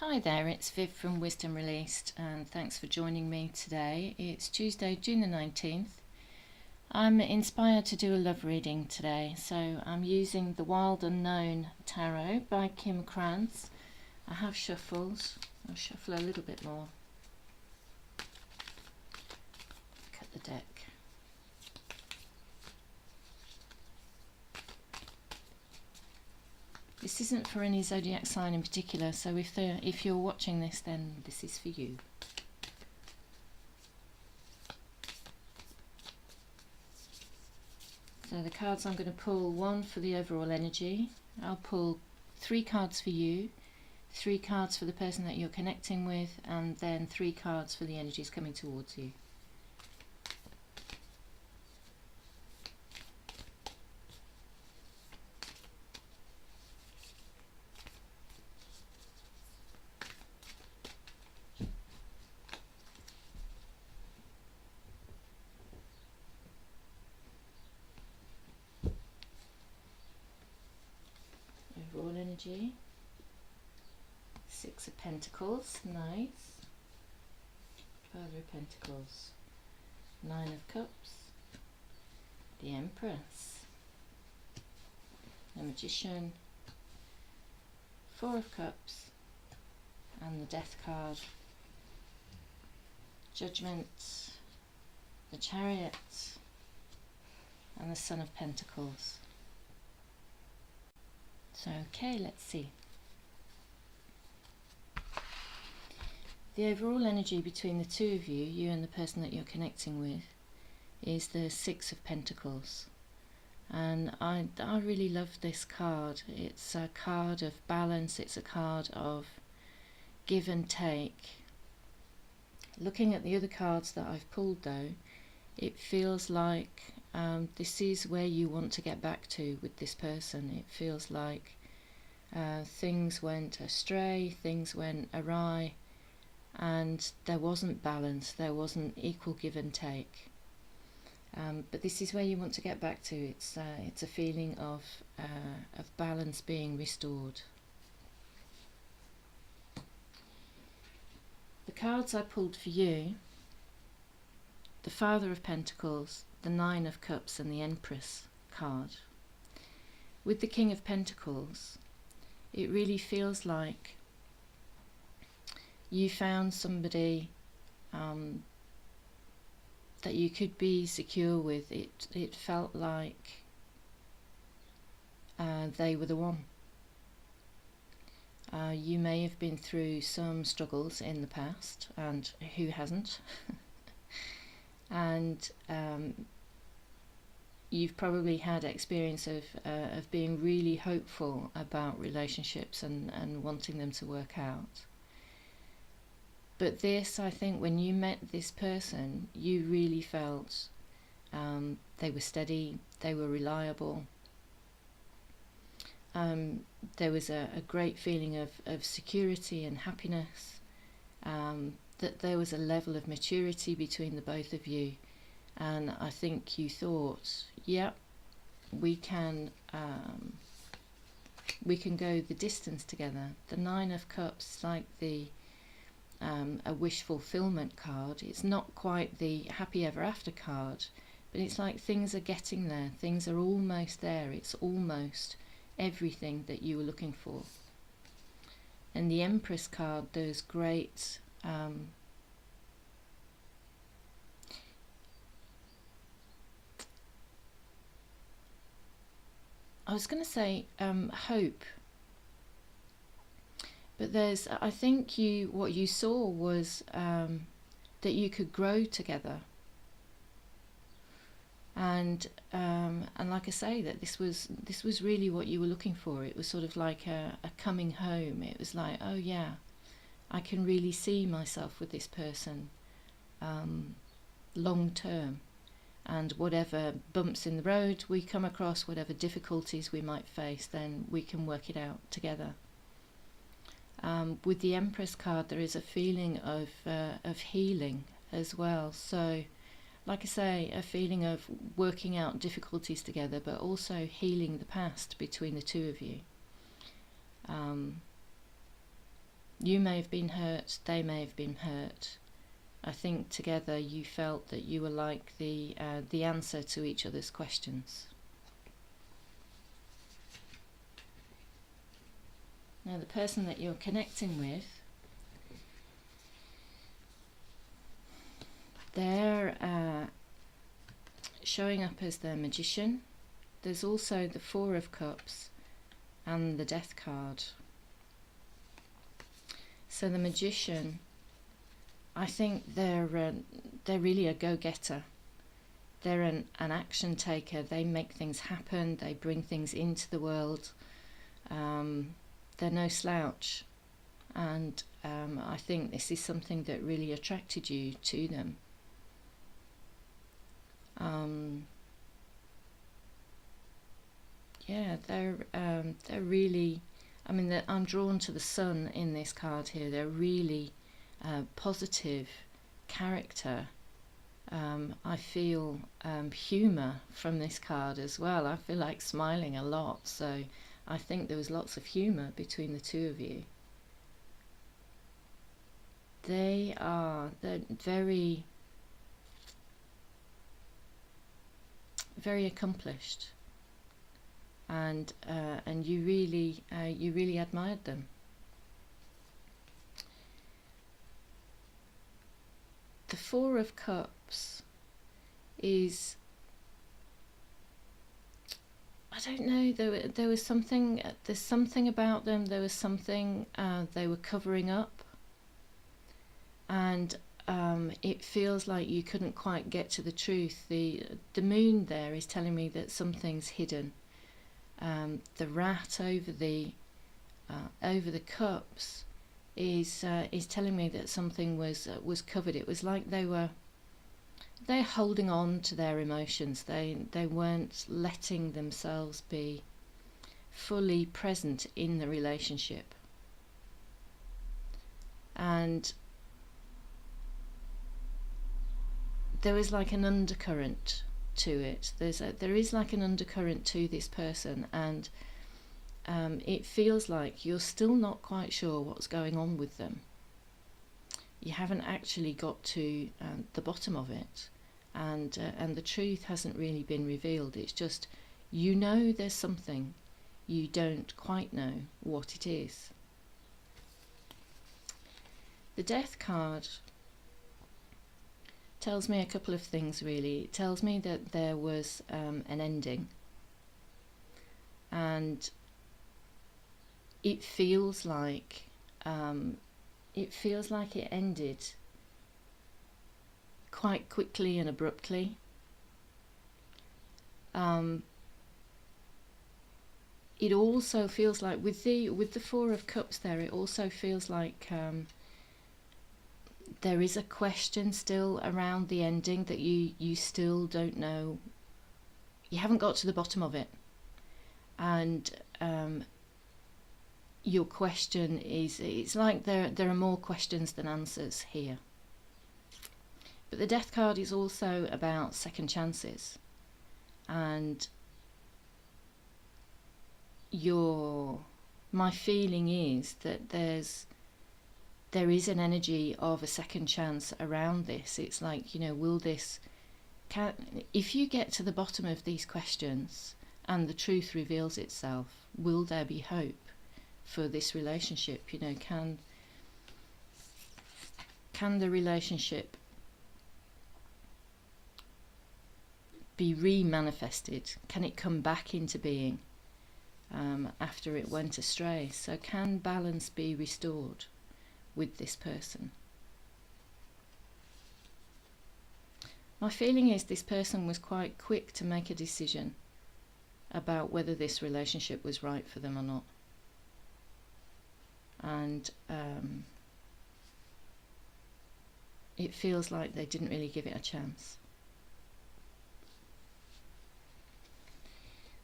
Hi there, it's Viv from Wisdom Released, and thanks for joining me today. It's Tuesday, June the 19th. I'm inspired to do a love reading today, so I'm using the Wild Unknown Tarot by Kim Krans. I have shuffled. I'll shuffle a little bit more. Cut the deck. This isn't for any zodiac sign in particular, so if you're watching this, then this is for you. So the cards I'm going to pull, one for the overall energy. I'll pull 3 cards for you, 3 cards for the person that you're connecting with, and then 3 cards for the energies coming towards you. Overall energy, 6 of Pentacles, nice. Father of Pentacles, 9 of Cups, the Empress, the Magician, 4 of Cups, and the Death card, Judgment, the Chariot, and the Son of Pentacles. So, okay, let's see. The overall energy between the two of you, you and the person that you're connecting with, is the 6 of Pentacles. And I really love this card. It's a card of balance, it's a card of give and take. Looking at the other cards that I've pulled though, it feels like this is where you want to get back to with this person. It feels like things went astray, things went awry, and there wasn't balance, there wasn't equal give and take. But this is where you want to get back to. It's a feeling of balance being restored. The cards I pulled for you, the Father of Pentacles, the 9 of Cups, and the Empress card. With the King of Pentacles, it really feels like you found somebody that you could be secure with. It felt like they were the one. You may have been through some struggles in the past, and who hasn't? And you've probably had experience of being really hopeful about relationships and wanting them to work out. But this, I think, when you met this person, you really felt they were steady, they were reliable. There was a great feeling of security and happiness, that there was a level of maturity between the both of you. And I think you thought, yeah, we can go the distance together. The 9 of Cups, like a wish fulfillment card. It's not quite the happy ever after card, but it's like things are getting there. Things are almost there. It's almost everything that you were looking for. And the Empress card, those great I was going to say hope, but I think what you saw was that you could grow together, and like I say, that this was really what you were looking for. It was sort of like a coming home. It was like, oh yeah, I can really see myself with this person long term. And whatever bumps in the road we come across, whatever difficulties we might face, then we can work it out together. With the Empress card, there is a feeling of healing as well. So, like I say, a feeling of working out difficulties together, but also healing the past between the two of you. You may have been hurt, they may have been hurt. I think together you felt that you were like the answer to each other's questions. Now the person that you're connecting with, they're showing up as the Magician. There's also the Four of Cups and the Death card. So the Magician, I think they're really a go-getter. They're an action taker. They make things happen. They bring things into the world. They're no slouch. And I think this is something that really attracted you to them. Yeah, they're really, I mean, I'm drawn to the Sun in this card here. They're really positive character. I feel humour from this card as well. I feel like smiling a lot, so I think there was lots of humour between the two of you. They're very, very accomplished, and you really admired them. The Four of Cups is, I don't know, there was something, there's something about them, there was something they were covering up, and it feels like you couldn't quite get to the truth. The moon there is telling me that something's hidden. The rat over the cups is telling me that something was covered. It was like they're holding on to their emotions. They weren't letting themselves be fully present in the relationship. And there is like an undercurrent to it. There is like an undercurrent to this person, and it feels like you're still not quite sure what's going on with them. You haven't actually got to the bottom of it, and the truth hasn't really been revealed. It's just, you know, there's something, you don't quite know what it is. The Death card tells me a couple of things, really. It tells me that there was an ending, and it feels like it ended quite quickly and abruptly. It also feels like with the Four of Cups there, it also feels like there is a question still around the ending, that you still don't know. You haven't got to the bottom of it, and your question is, it's like there are more questions than answers here. But the Death card is also about second chances, and my feeling is that there is an energy of a second chance around this. It's like, you know, if you get to the bottom of these questions and the truth reveals itself, will there be hope for this relationship? You know, can the relationship be re-manifested? Can it come back into being after it went astray? So can balance be restored with this person? My feeling is this person was quite quick to make a decision about whether this relationship was right for them or not. And it feels like they didn't really give it a chance.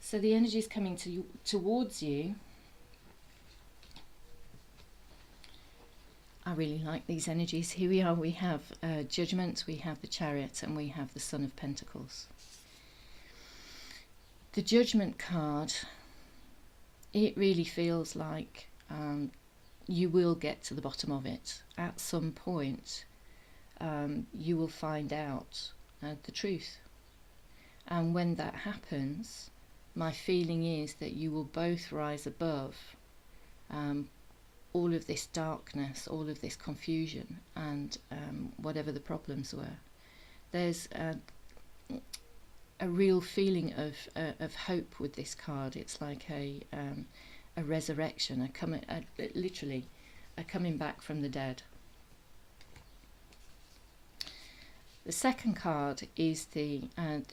So the energy is coming towards you. I really like these energies. Here we are, we have Judgment, we have the Chariot, and we have the Son of Pentacles. The Judgment card, it really feels like you will get to the bottom of it. At some point, you will find out the truth. And when that happens, my feeling is that you will both rise above all of this darkness, all of this confusion, and whatever the problems were. There's a real feeling of hope with this card. It's like a resurrection, literally a coming back from the dead. The second card is the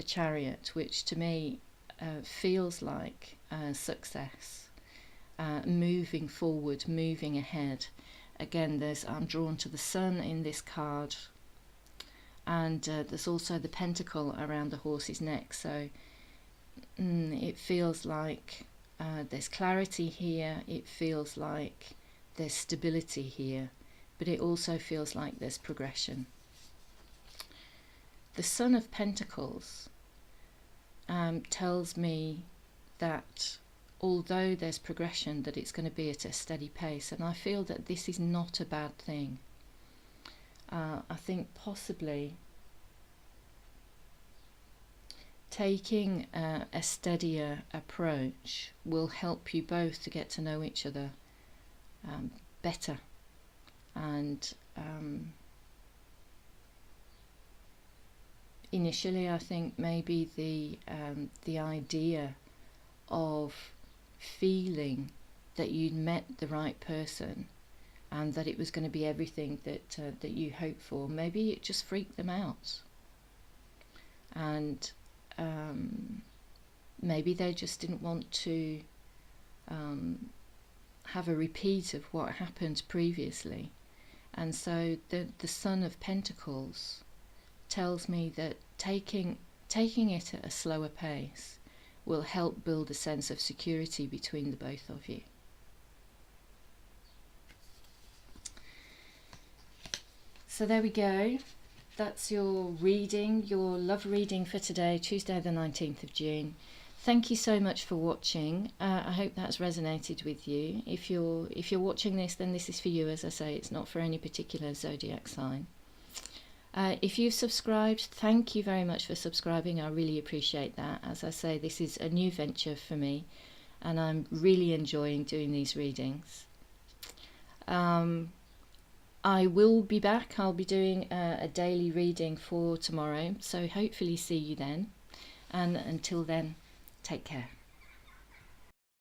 Chariot, which to me feels like success, moving forward, moving ahead. Again, I'm drawn to the sun in this card, and there's also the pentacle around the horse's neck. So it feels like there's clarity here. It feels like there's stability here, but it also feels like there's progression. The Son of Pentacles tells me that although there's progression, that it's going to be at a steady pace, and I feel that this is not a bad thing. I think possibly taking a steadier approach will help you both to get to know each other better, and initially I think maybe the idea of feeling that you'd met the right person and that it was going to be everything that you hoped for, maybe it just freaked them out, and maybe they just didn't want to have a repeat of what happened previously. And so the Son of Pentacles tells me that taking it at a slower pace will help build a sense of security between the both of you. So there we go. That's your reading, your love reading for today, Tuesday the 19th of June. Thank you so much for watching. I hope that's resonated with you. If you're watching this, then this is for you. As I say, it's not for any particular zodiac sign. If you've subscribed, thank you very much for subscribing. I really appreciate that. As I say, this is a new venture for me, and I'm really enjoying doing these readings. I will be back. I'll be doing a daily reading for tomorrow, so hopefully see you then. And until then, take care.